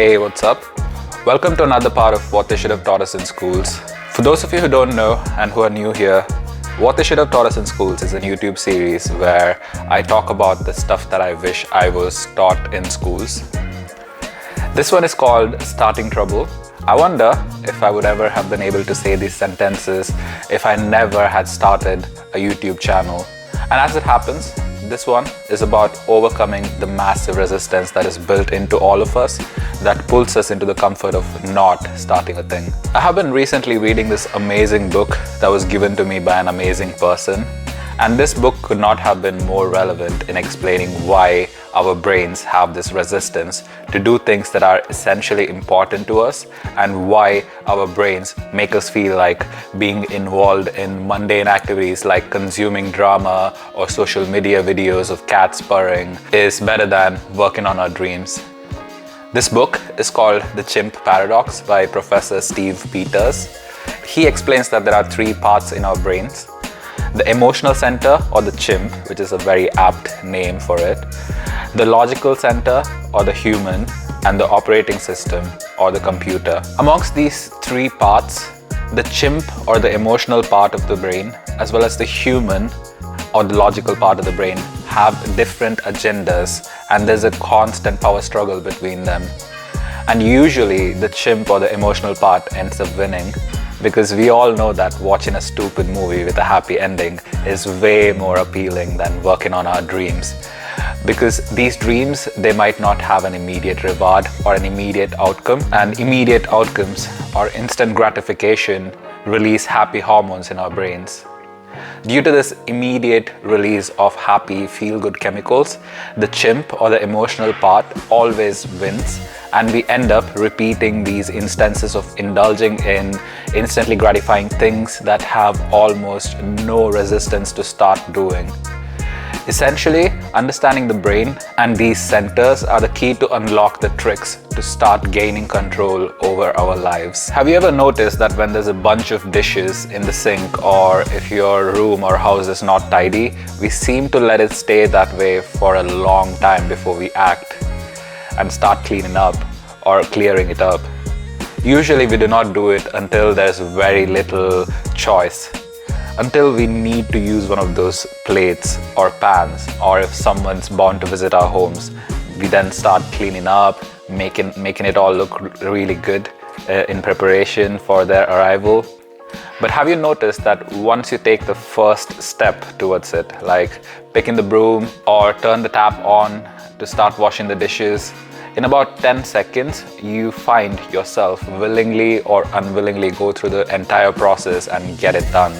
Hey, what's up? Welcome to another part of What They Should Have Taught Us in Schools. For those of you who don't know and who are new here, What They Should Have Taught Us in Schools is a YouTube series where I talk about the stuff that I wish I was taught in schools. This one is called Starting Trouble. I wonder if I would ever have been able to say these sentences if I never had started a YouTube channel. And as it happens, this one is about overcoming the massive resistance that is built into all of us that pulls us into the comfort of not starting a thing. I have been recently reading this amazing book that was given to me by an amazing person, and this book could not have been more relevant in explaining why our brains have this resistance to do things that are essentially important to us, and why our brains make us feel like being involved in mundane activities like consuming drama or social media videos of cats purring is better than working on our dreams. This book is called The Chimp Paradox by Professor Steve Peters. He explains that there are three parts in our brains: the emotional center, or the chimp, which is a very apt name for it, the logical center, or the human, and the operating system, or the computer. Amongst these three parts, the chimp, or the emotional part of the brain, as well as the human, or the logical part of the brain, have different agendas, and there's a constant power struggle between them. And usually the chimp, or the emotional part, ends up winning, because we all know that watching a stupid movie with a happy ending is way more appealing than working on our dreams. Because these dreams, they might not have an immediate reward or an immediate outcome, and immediate outcomes or instant gratification release happy hormones in our brains. Due to this immediate release of happy, feel-good chemicals, the chimp, or the emotional part, always wins, and we end up repeating these instances of indulging in instantly gratifying things that have almost no resistance to start doing. Essentially, understanding the brain and these centers are the key to unlock the tricks to start gaining control over our lives. Have you ever noticed that when there's a bunch of dishes in the sink, or if your room or house is not tidy, we seem to let it stay that way for a long time before we act and start cleaning up or clearing it up? Usually we do not do it until there's very little choice, until we need to use one of those plates or pans, or if someone's bound to visit our homes, we then start cleaning up, making it all look really good in preparation for their arrival. But have you noticed that once you take the first step towards it, like picking the broom or turn the tap on to start washing the dishes, in about 10 seconds, you find yourself willingly or unwillingly go through the entire process and get it done.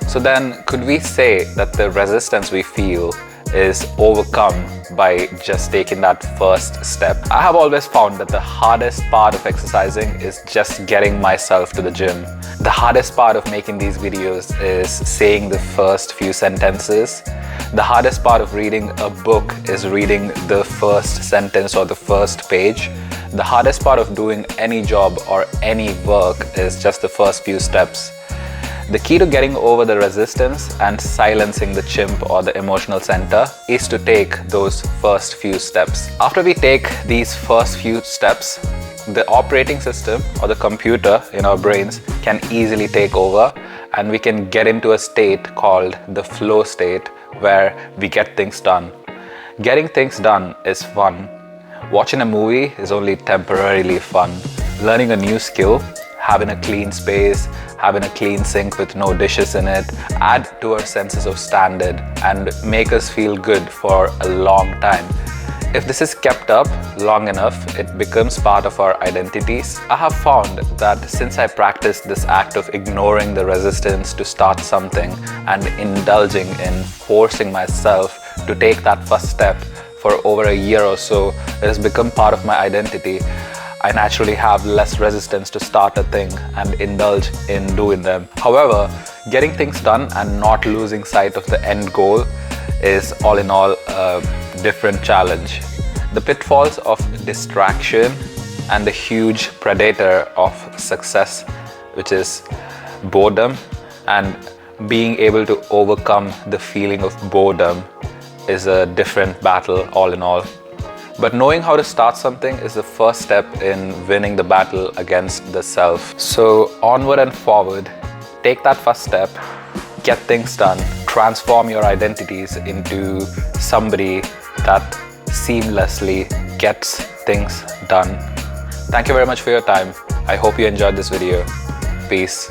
So then, could we say that the resistance we feel is overcome by just taking that first step? I have always found that the hardest part of exercising is just getting myself to the gym. The hardest part of making these videos is saying the first few sentences. The hardest part of reading a book is reading the first sentence or the first page. The hardest part of doing any job or any work is just the first few steps. The key to getting over the resistance and silencing the chimp, or the emotional center, is to take those first few steps. After we take these first few steps, the operating system, or the computer in our brains, can easily take over, and we can get into a state called the flow state, where we get things done. Getting things done is fun. Watching a movie is only temporarily fun. Learning a new skill, having a clean space, having a clean sink with no dishes in it, add to our senses of standard and make us feel good for a long time. If this is kept up long enough, it becomes part of our identities. I have found that since I practiced this act of ignoring the resistance to start something and indulging in forcing myself to take that first step for over a year or so, it has become part of my identity. I naturally have less resistance to start a thing and indulge in doing them. However, getting things done and not losing sight of the end goal is all in all a different challenge. The pitfalls of distraction and the huge predator of success, which is boredom, and being able to overcome the feeling of boredom is a different battle all in all. But knowing how to start something is the first step in winning the battle against the self. So onward and forward, take that first step, get things done, transform your identities into somebody that seamlessly gets things done. Thank you very much for your time. I hope you enjoyed this video. Peace.